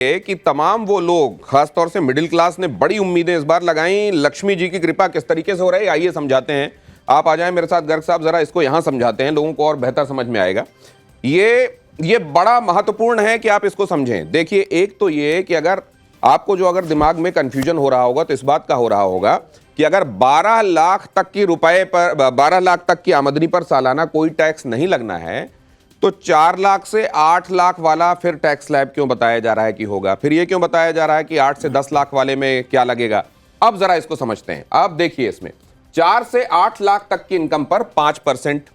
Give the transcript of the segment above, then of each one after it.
कि तमाम वो लोग, खासतौर से मिडिल क्लास ने बड़ी उम्मीदें इस बार लगाई। लक्ष्मी जी की कृपा किस तरीके से हो रही है, आइए समझाते हैं। आप आ जाएं मेरे साथ गर्ग साहब, जरा इसको यहां समझाते हैं, लोगों को और बेहतर समझ में आएगा। ये बड़ा महत्वपूर्ण है कि आप इसको समझें। देखिए, एक तो ये कि अगर आपको अगर दिमाग में कंफ्यूजन हो रहा होगा तो इस बात का हो रहा होगा कि अगर 12 लाख तक की 12 लाख तक की आमदनी पर सालाना कोई टैक्स नहीं लगना है तो 4 लाख से 8 लाख वाला फिर टैक्स स्लैब क्यों बताया जा रहा है कि होगा? फिर ये क्यों बताया जा रहा है कि 8 से 10 लाख वाले में क्या लगेगा? अब जरा इसको समझते हैं। अब देखिए, इसमें 4 से 8 लाख तक की इनकम पर 5%,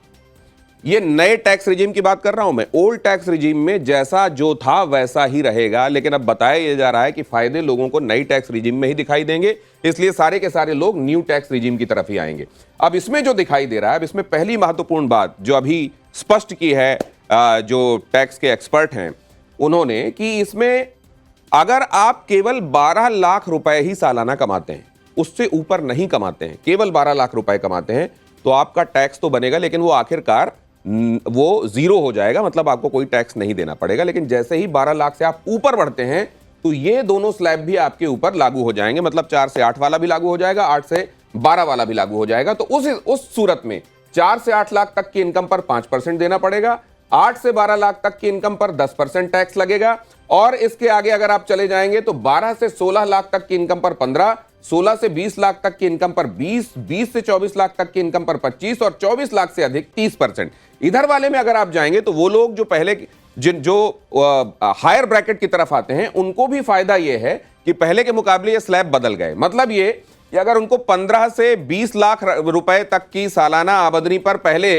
ये नए टैक्स रिजीम की बात कर रहा हूं मैं। ओल्ड टैक्स रिजीम में जैसा जो था वैसा ही रहेगा, लेकिन अब बताया यह जा रहा है कि फायदे लोगों को नई टैक्स रिजीम में ही दिखाई देंगे, इसलिए सारे के सारे लोग न्यू टैक्स रिजीम की तरफ ही आएंगे। अब इसमें जो दिखाई दे रहा है, अब इसमें पहली महत्वपूर्ण बात जो अभी स्पष्ट की है जो टैक्स के एक्सपर्ट हैं उन्होंने, कि इसमें अगर आप केवल 12 लाख रुपए ही सालाना कमाते हैं, उससे ऊपर नहीं कमाते हैं, केवल 12 लाख रुपए कमाते हैं, तो आपका टैक्स तो बनेगा, लेकिन वो आखिरकार वो जीरो हो जाएगा, मतलब आपको कोई टैक्स नहीं देना पड़ेगा। लेकिन जैसे ही 12 लाख से आप ऊपर बढ़ते हैं तो ये दोनों स्लैब भी आपके ऊपर लागू हो जाएंगे, मतलब 4 से 8 वाला भी लागू हो जाएगा, 8 से 12 वाला भी लागू हो जाएगा। तो उस सूरत में 4 से 8 लाख तक की इनकम पर 5% देना पड़ेगा, 8 से 12 लाख तक की इनकम पर 10% टैक्स लगेगा, और इसके आगे अगर आप चले जाएंगे तो 12 से 16 लाख तक की इनकम पर 15, 16 से 20 लाख तक की इनकम पर 20, 20 से 24 लाख तक की इनकम पर 25 और 24 लाख से अधिक 30%। इधर वाले में अगर आप जाएंगे तो वो लोग जो पहले जो हायर ब्रैकेट की तरफ आते हैं उनको भी फायदा ये है कि पहले के मुकाबले ये स्लैब बदल गए। मतलब ये कि अगर उनको 15 से 20 लाख रुपए तक की सालाना आमदनी पर पहले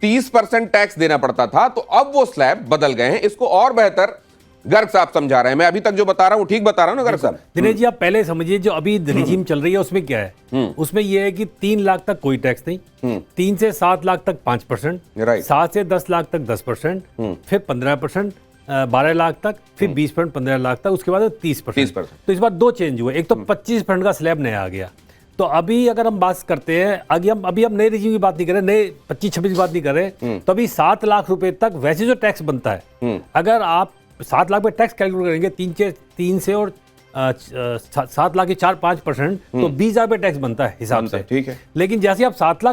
30% टैक्स देना पड़ता था, तो अब वो स्लैब बदल गए हैं। इसको और बेहतर गर्ग साहब समझा रहे हैं। मैं अभी तक जो बता रहा हूं ठीक बता रहा हूं ना गर्ग साहब? दिनेश जी, आप पहले समझिए जो अभी रिजीम चल रही है उसमें क्या है। उसमें यह है कि 3 लाख तक कोई टैक्स नहीं, 3 से 7 लाख तक 5%, 7 से 10 लाख तक 10%, फिर 15%, 12 लाख तक, फिर 20%, 15 लाख तक, उसके बाद 30%। तो इस बार 2 चेंज हुए। एक तो 25% का स्लैब नया आ गया। तो अभी अगर हम बात करते हैं, अभी हम नए रिजीम की बात नहीं कर रहे, नए 25-26 की बात नहीं कर रहे, तो अभी 7 लाख रुपए तक वैसे जो टैक्स बनता है, अगर आप 7 लाख पे टैक्स कैलकुलेट करेंगे 3 से और 7 लाख के 4-5%, तो 20,000 रुपये टैक्स बनता है हिसाब से। ठीक है। लेकिन जैसे आप 7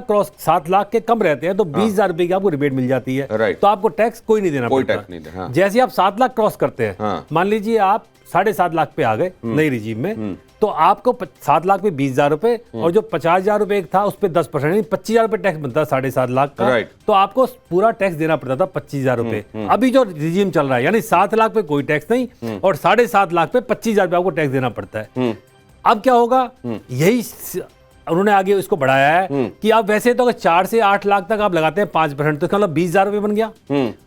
लाख के कम रहते हैं तो 20,000 रुपये की आपको रिबेट मिल जाती है, तो आपको टैक्स कोई नहीं देना पड़ता। जैसे आप 7 लाख क्रॉस करते हैं, मान लीजिए आप 7.5 लाख पे आ गए नई रिजीम में, तो आपको 7 लाख पे 20,000 रुपए, और जो 50,000 रुपए एक था उस पे 10%, 25,000 रुपए टैक्स बनता है 7.5 लाख का, तो आपको पूरा टैक्स देना पड़ता था 25,000 रुपए। अभी जो रिजीम चल रहा है, यानी 7 लाख पे कोई टैक्स नहीं और 7.5 लाख पे 25,000 रुपए आपको टैक्स देना पड़ता है। अब क्या होगा, यही उन्होंने आगे इसको बढ़ाया है कि आप वैसे तो अगर 4 से 8 लाख तक आप लगाते हैं 5%, तो मतलब 20,000 रुपए बन गया,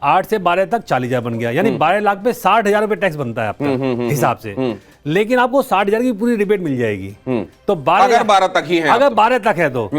8 से 12 तक 40,000 बन गया, यानी 12 लाख पे 60,000 रुपए टैक्स बनता है आपका हिसाब से। लेकिन आपको 60,000 की पूरी रिबेट मिल जाएगी। तो अगर 12 तक ही है, अगर 12 तक है तो।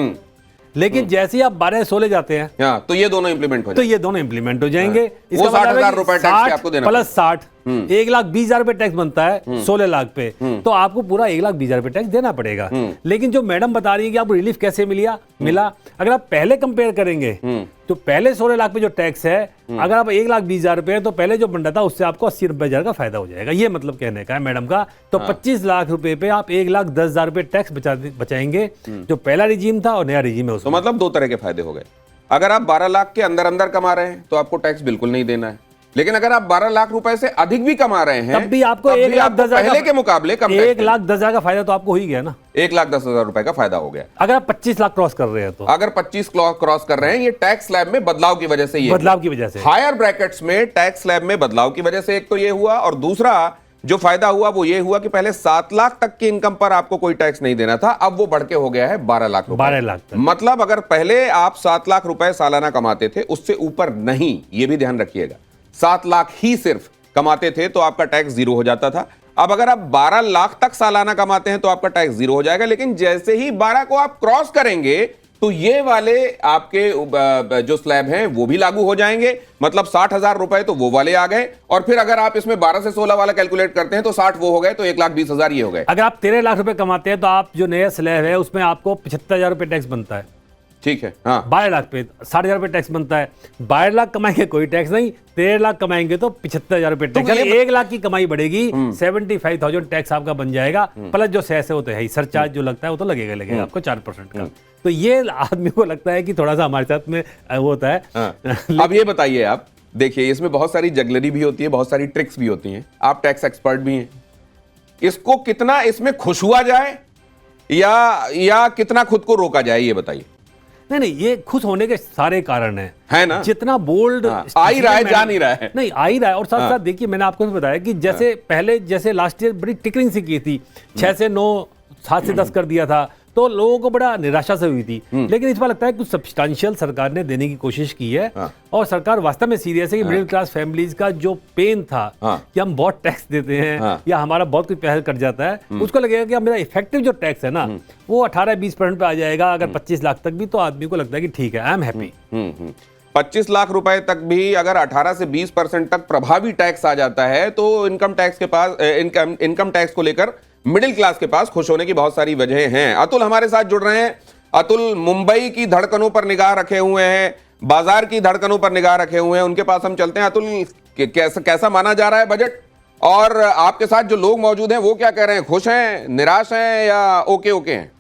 लेकिन जैसे ही आप 12-16 जाते हैं तो ये दोनों इंप्लीमेंट हो जाएंगे। इसका 60,000 रुपए टैक्स आपको देना प्लस 60, 1,20,000 रुपए टैक्स बनता है 16 लाख पे, तो आपको पूरा 1,20,000 रुपए टैक्स देना पड़ेगा। लेकिन जो मैडम बता रही है कि आपको रिलीफ कैसे मिला, अगर आप पहले कंपेयर करेंगे तो पहले 16 लाख पे जो टैक्स है, अगर आप 1,20,000 रुपए, तो पहले जो बन रहा था उससे आपको 80-90,000 का फायदा हो जाएगा। ये मतलब कहने का है मैडम का। तो 25 लाख रुपए पे आप 1,10,000 रुपए टैक्स बचाएंगे, जो पहला रिजीम था और नया रिजीम है। तो मतलब 2 तरह के फायदे हो गए। अगर आप 12 लाख के अंदर कमा रहे हैं तो आपको टैक्स बिल्कुल नहीं देना है, लेकिन अगर आप 12 लाख रुपए से अधिक भी कमा रहे हैं तब भी आपको 1,10,000 पहले के मुकाबले कम 1,10,000 का फायदा तो आपको हो ही गया ना। 1,10,000 रुपए का फायदा हो गया अगर आप 25 लाख क्रॉस कर रहे हैं तो। अगर 25 क्रॉस कर रहे हैं, ये टैक्स स्लैब में बदलाव की वजह से, ये बदलाव की वजह से, हायर ब्रैकेट्स में टैक्स स्लैब में बदलाव की वजह से एक तो ये हुआ, और दूसरा जो फायदा हुआ वो ये हुआ कि पहले 7 लाख तक की इनकम पर आपको कोई टैक्स नहीं देना था, अब वो बढ़ के हो गया है 12 लाख रुपए। 12 लाख तक। मतलब अगर पहले आप 7 लाख रुपए सालाना कमाते थे, उससे ऊपर नहीं, ये भी ध्यान रखिएगा, 7 लाख ही सिर्फ कमाते थे तो आपका टैक्स 0 हो जाता था। अब अगर आप 12 लाख तक सालाना कमाते हैं तो आपका टैक्स 0 हो जाएगा, लेकिन जैसे ही 12 को आप क्रॉस करेंगे तो ये वाले आपके जो स्लैब हैं वो भी लागू हो जाएंगे, मतलब 60,000 रुपए तो वो वाले आ गए, और फिर अगर आप इसमें 12 से 16 वाला कैलकुलेट करते हैं तो 60 वो हो गए, तो 1,20,000 ये हो गए। अगर आप 13 लाख रुपए कमाते हैं तो आप जो नया स्लैब है उसमें आपको 75,000 रुपए टैक्स बनता है। ठीक है, हाँ। 12 लाख पे 60,000 रुपये टैक्स बनता है। 12 लाख कमाएंगे कोई टैक्स नहीं, 13 लाख कमाएंगे तो 75,000 रुपये टैक्स, यानी 1 लाख की कमाई बढ़ेगी, 75,000 टैक्स आपका बन जाएगा। प्लस जो सेस है वो तो है ही, सरचार्ज जो लगता है वो तो लगेगा आपको 4% का। तो ये आदमी को लगता है कि थोड़ा सा हमारे साथ में वो होता है। अब ये बताइए आप, देखिए इसमें बहुत सारी जगलरी भी होती है, बहुत सारी ट्रिक्स भी होती हैं, आप टैक्स एक्सपर्ट भी हैं, इसको कितना इसमें खुश हुआ जाए या कितना खुद को रोका जाए, ये बताइए। नहीं, ये खुश होने के सारे कारण हैं, है ना? जितना बोल्ड आ ही रहा है, जा नहीं रहा है। नहीं, आ ही रहा है। और साथ साथ देखिए, मैंने आपको बताया कि जैसे पहले जैसे लास्ट ईयर बड़ी टिकरिंग सी की थी, 6 से 9, 7 से 10 कर दिया था, तो लोगों को बड़ा निराशा से हुई थी। लेकिन इस बार लगता है कुछ सब्सटेंशियल सरकार ने देने की कोशिश की है, और सरकार वास्तव में सीरियस है कि मिडिल क्लास फैमिलीज का जो पेन था कि हम बहुत टैक्स देते हैं या हमारा बहुत कुछ पैसा कट जाता है, उसको लगेगा कि अब मेरा इफेक्टिव जो टैक्स है ना वो 18-20% पे आ जाएगा। अगर 25 लाख तक भी, तो आदमी को लगता है कि ठीक है, आई एम हैप्पी। 25 लाख रुपए तक भी अगर 18 से 20% तक प्रभावी टैक्स आ जाता है, तो इनकम टैक्स के पास इनकम टैक्स को लेकर मिडिल क्लास के पास खुश होने की बहुत सारी वजह हैं। अतुल हमारे साथ जुड़ रहे हैं। अतुल मुंबई की धड़कनों पर निगाह रखे हुए हैं, बाजार की धड़कनों पर निगाह रखे हुए हैं, उनके पास हम चलते हैं। अतुल, कैसा माना जा रहा है बजट, और आपके साथ जो लोग मौजूद हैं वो क्या कह रहे हैं, खुश हैं, निराश हैं या ओके हैं?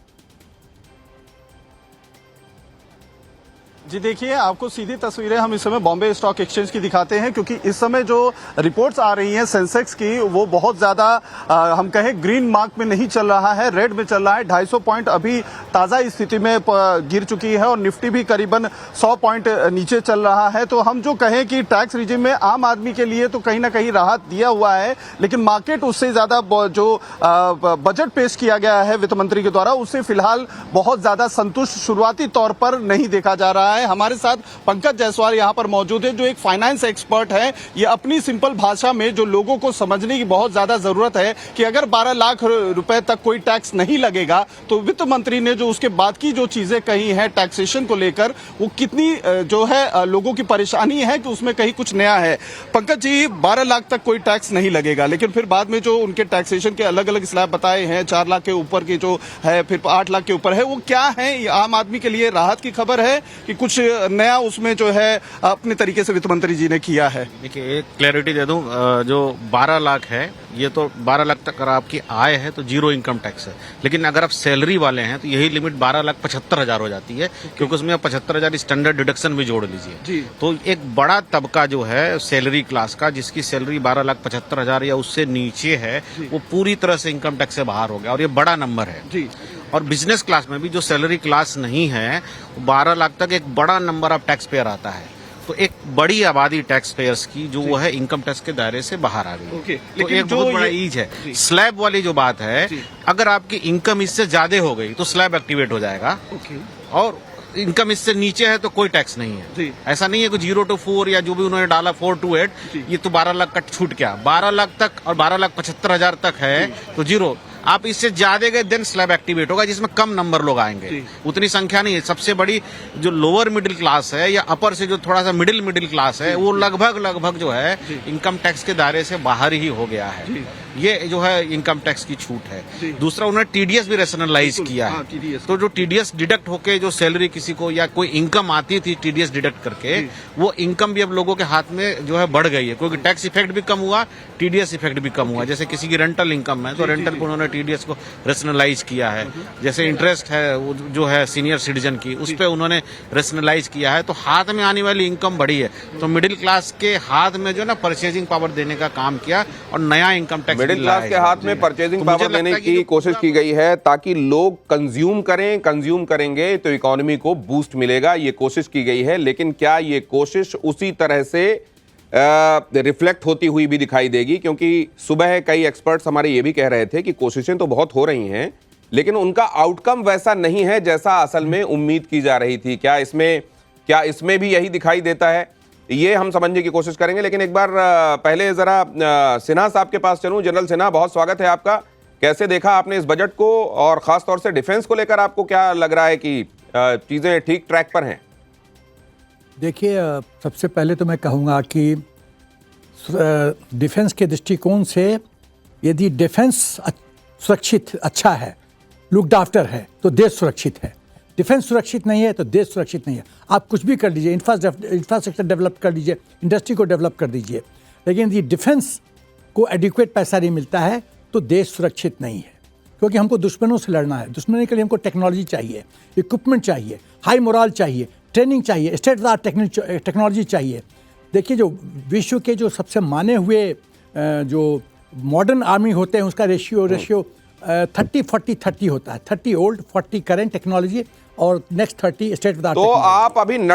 जी देखिए, आपको सीधी तस्वीरें हम इस समय बॉम्बे स्टॉक एक्सचेंज की दिखाते हैं, क्योंकि इस समय जो रिपोर्ट्स आ रही हैं सेंसेक्स की, वो बहुत ज्यादा हम कहें ग्रीन मार्क में नहीं चल रहा है, रेड में चल रहा है। 250 पॉइंट अभी ताजा स्थिति में गिर चुकी है, और निफ्टी भी करीबन 100 पॉइंट नीचे चल रहा है। तो हम जो कहें कि टैक्स रिजिम में आम आदमी के लिए तो कहीं ना कहीं राहत दिया हुआ है, लेकिन मार्केट उससे ज्यादा जो बजट पेश किया गया है वित्त मंत्री के द्वारा, उससे फिलहाल बहुत ज्यादा संतुष्ट शुरुआती तौर पर नहीं देखा जा रहा है। हमारे साथ पंकज जायसवाल यहां पर मौजूद है, जो एक फाइनेंस एक्सपर्ट है। ये अपनी सिंपल भाषा में जो लोगों को समझने की बहुत ज्यादा जरूरत है कि अगर 12 लाख रुपए तक कोई टैक्स नहीं लगेगा, तो वित्त मंत्री ने जो उसके बाद की जो चीजें कही हैं टैक्सेशन को लेकर, वो कितनी जो है लोगों की परेशानी है कि उसमें कहीं कुछ नया है। पंकज जी, 12 लाख तक कोई टैक्स नहीं लगेगा, लेकिन फिर बाद में जो उनके टैक्सेशन के अलग अलग स्लैब बताए हैं, 4 लाख के ऊपर की जो है, फिर 8 लाख के ऊपर है, वो क्या है? आम आदमी के लिए राहत की खबर है कि कुछ नया उसमें जो है अपने तरीके से वित्त मंत्री जी ने किया है? देखिए, एक क्लैरिटी दे दूं, जो 12 लाख है, ये तो 12 लाख तक अगर आपकी आय है तो जीरो इनकम टैक्स है। लेकिन अगर आप सैलरी वाले हैं तो यही लिमिट 12,75,000 हो जाती है, क्योंकि उसमें आप 75,000 स्टैंडर्ड डिडक्शन भी जोड़ लीजिए। तो एक बड़ा तबका जो है सैलरी क्लास का, जिसकी सैलरी 12,75,000 या उससे नीचे है, वो पूरी तरह से इनकम टैक्स से बाहर हो गया, और ये बड़ा नंबर है। और बिजनेस क्लास में भी जो सैलरी क्लास नहीं है, 12 लाख तक एक बड़ा नंबर ऑफ टैक्स पेयर आता है। तो एक बड़ी आबादी टैक्स पेयर्स की जो वो है इनकम टैक्स के दायरे से बाहर आ गई। तो एक बहुत बड़ा ईज है। स्लैब वाली जो बात है, अगर आपकी इनकम इससे ज्यादा हो गई तो स्लैब एक्टिवेट हो जाएगा, और इनकम इससे नीचे है तो कोई टैक्स नहीं है। ऐसा नहीं है कि 0 to 4 या जो भी उन्होंने डाला 4 to 8, ये तो 12 लाख का छूट गया। 12 लाख तक और 12,75,000 तक है तो जीरो। आप इससे ज्यादा गए देन स्लैब एक्टिवेट होगा, जिसमें कम नंबर लोग आएंगे, उतनी संख्या नहीं है। सबसे बड़ी जो लोअर मिडिल क्लास है या अपर से जो थोड़ा सा मिडिल क्लास है, वो लगभग जो है इनकम टैक्स के दायरे से बाहर ही हो गया है। ये जो है इनकम टैक्स की छूट है। दूसरा, उन्होंने टीडीएस भी रेशनलाइज किया है। तो जो टीडीएस डिडक्ट होके जो सैलरी किसी को या कोई इनकम आती थी टीडीएस डिडक्ट करके, वो इनकम भी अब लोगों के हाथ में जो है बढ़ गई है, क्योंकि टैक्स इफेक्ट भी कम हुआ, टीडीएस इफेक्ट भी कम हुआ। जैसे किसी की रेंटल इनकम है तो रेंटल को उन्होंने टीडीएस को रेशनलाइज किया है। जैसे इंटरेस्ट है जो है सीनियर सिटीजन की, उस पर उन्होंने रेशनलाइज किया है। तो हाथ में आने वाली इनकम बढ़ी है, तो मिडिल क्लास के हाथ में जो है ना परचेजिंग पावर देने का काम किया, और नया इनकम टैक्स मिडिल क्लास के हाथ में परचेजिंग पावर देने की कोशिश की गई है, ताकि लोग कंज्यूम करेंगे तो इकोनॉमी को बूस्ट मिलेगा। ये कोशिश की गई है, लेकिन क्या ये कोशिश उसी तरह से रिफ्लेक्ट होती हुई भी दिखाई देगी? क्योंकि सुबह कई एक्सपर्ट्स हमारे ये भी कह रहे थे कि कोशिशें तो बहुत हो रही हैं, लेकिन उनका आउटकम वैसा नहीं है जैसा असल में उम्मीद की जा रही थी। क्या इसमें भी यही दिखाई देता है? ये हम समझने की कोशिश करेंगे, लेकिन एक बार पहले जरा सिन्हा साहब के पास चलूं। जनरल सिन्हा, बहुत स्वागत है आपका। कैसे देखा आपने इस बजट को, और खास तौर से डिफेंस को लेकर आपको क्या लग रहा है कि चीजें ठीक ट्रैक पर हैं? देखिए, सबसे पहले तो मैं कहूँगा कि डिफेंस के दृष्टिकोण से यदि डिफेंस सुरक्षित अच्छा है, लुक्ड आफ्टर है, तो देश सुरक्षित है। डिफेंस सुरक्षित नहीं है तो देश सुरक्षित नहीं है। आप कुछ भी कर लीजिए, इंफ्रास्ट्रक्चर डेवलप कर लीजिए, इंडस्ट्री को डेवलप कर दीजिए, लेकिन ये डिफेंस को एडिक्वेट पैसा नहीं मिलता है तो देश सुरक्षित नहीं है। क्योंकि हमको दुश्मनों से लड़ना है, दुश्मनी के लिए हमको टेक्नोलॉजी चाहिए, इक्विपमेंट चाहिए, हाई मोरल चाहिए, ट्रेनिंग चाहिए, state of the art technology चाहिए। देखिए, जो विश्व के जो सबसे माने हुए जो मॉडर्न आर्मी होते हैं उसका रेशियो 30-40-30 होता है। 30 ओल्ड, 40 करेंट टेक्नोलॉजी और next 30 state of the art. तो आप अभी